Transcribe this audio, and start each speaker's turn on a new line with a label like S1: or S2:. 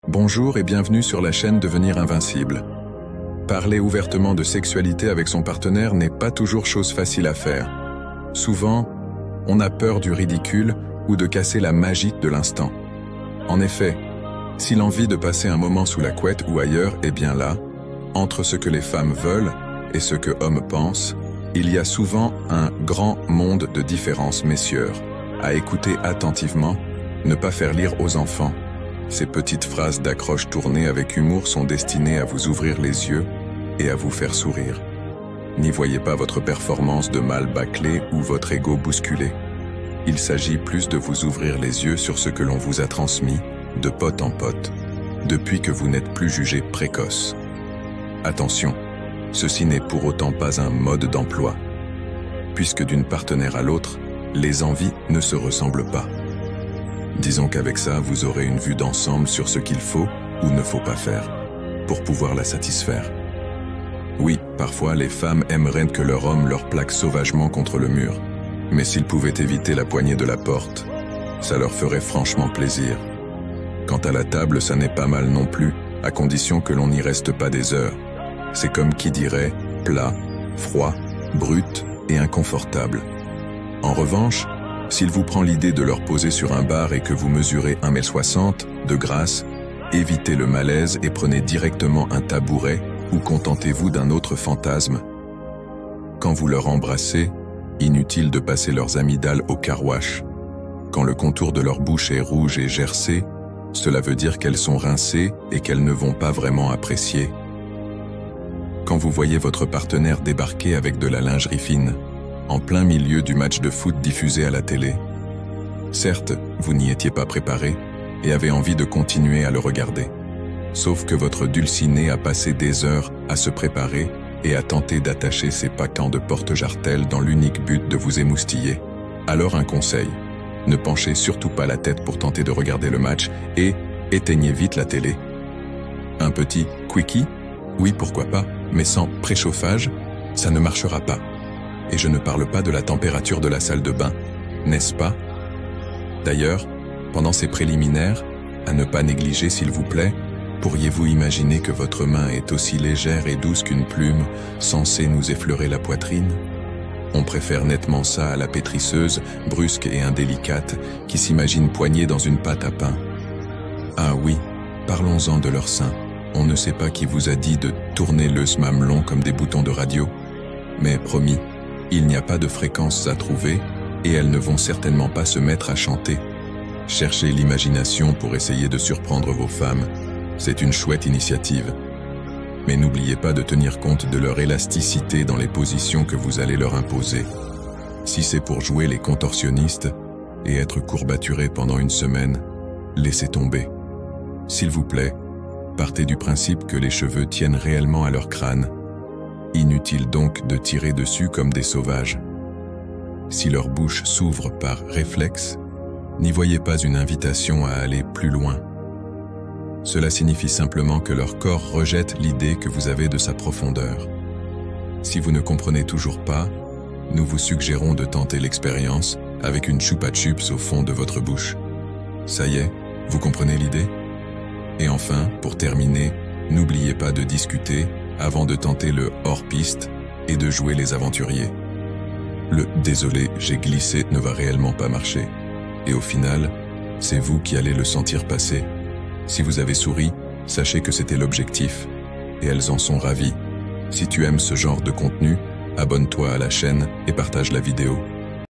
S1: Bonjour et bienvenue sur la chaîne Devenir Invincible. Parler ouvertement de sexualité avec son partenaire n'est pas toujours chose facile à faire. Souvent, on a peur du ridicule ou de casser la magie de l'instant. En effet, si l'envie de passer un moment sous la couette ou ailleurs est bien là, entre ce que les femmes veulent et ce que hommes pensent, il y a souvent un grand monde de différences, messieurs. À écouter attentivement, ne pas faire lire aux enfants. Ces petites phrases d'accroche tournées avec humour sont destinées à vous ouvrir les yeux et à vous faire sourire. N'y voyez pas votre performance de mal bâclée ou votre ego bousculé. Il s'agit plus de vous ouvrir les yeux sur ce que l'on vous a transmis, de pote en pote, depuis que vous n'êtes plus jugé précoce. Attention, ceci n'est pour autant pas un mode d'emploi, puisque d'une partenaire à l'autre, les envies ne se ressemblent pas. Disons qu'avec ça, vous aurez une vue d'ensemble sur ce qu'il faut ou ne faut pas faire, pour pouvoir la satisfaire. Oui, parfois les femmes aimeraient que leur homme leur plaque sauvagement contre le mur, mais s'ils pouvaient éviter la poignée de la porte, ça leur ferait franchement plaisir. Quant à la table, ça n'est pas mal non plus, à condition que l'on n'y reste pas des heures. C'est comme qui dirait plat, froid, brut et inconfortable. En revanche, s'il vous prend l'idée de leur poser sur un bar et que vous mesurez 1,60 m, de grâce, évitez le malaise et prenez directement un tabouret ou contentez-vous d'un autre fantasme. Quand vous leur embrassez, inutile de passer leurs amygdales au car-wash. Quand le contour de leur bouche est rouge et gercé, cela veut dire qu'elles sont rincées et qu'elles ne vont pas vraiment apprécier. Quand vous voyez votre partenaire débarquer avec de la lingerie fine, en plein milieu du match de foot diffusé à la télé. Certes, vous n'y étiez pas préparé et avez envie de continuer à le regarder. Sauf que votre dulciné a passé des heures à se préparer et à tenter d'attacher ses paquants de porte-jartelles dans l'unique but de vous émoustiller. Alors un conseil, ne penchez surtout pas la tête pour tenter de regarder le match et éteignez vite la télé. Un petit quickie? Oui, pourquoi pas, mais sans préchauffage, ça ne marchera pas. Et je ne parle pas de la température de la salle de bain, n'est-ce pas? D'ailleurs, pendant ces préliminaires, à ne pas négliger s'il vous plaît, pourriez-vous imaginer que votre main est aussi légère et douce qu'une plume, censée nous effleurer la poitrine? On préfère nettement ça à la pétrisseuse, brusque et indélicate, qui s'imagine poignée dans une pâte à pain. Ah oui, parlons-en de leur sein. On ne sait pas qui vous a dit de tourner le mamelon comme des boutons de radio, mais promis, il n'y a pas de fréquences à trouver et elles ne vont certainement pas se mettre à chanter. Cherchez l'imagination pour essayer de surprendre vos femmes. C'est une chouette initiative. Mais n'oubliez pas de tenir compte de leur élasticité dans les positions que vous allez leur imposer. Si c'est pour jouer les contorsionnistes et être courbaturé pendant une semaine, laissez tomber. S'il vous plaît, partez du principe que les cheveux tiennent réellement à leur crâne. Inutile donc de tirer dessus comme des sauvages. Si leur bouche s'ouvre par réflexe, n'y voyez pas une invitation à aller plus loin. Cela signifie simplement que leur corps rejette l'idée que vous avez de sa profondeur. Si vous ne comprenez toujours pas, nous vous suggérons de tenter l'expérience avec une chupa chups au fond de votre bouche. Ça y est, vous comprenez l'idée? Et enfin, pour terminer, n'oubliez pas de discuter avant de tenter le hors-piste et de jouer les aventuriers. Le « désolé, j'ai glissé » ne va réellement pas marcher. Et au final, c'est vous qui allez le sentir passer. Si vous avez souri, sachez que c'était l'objectif, et elles en sont ravies. Si tu aimes ce genre de contenu, abonne-toi à la chaîne et partage la vidéo.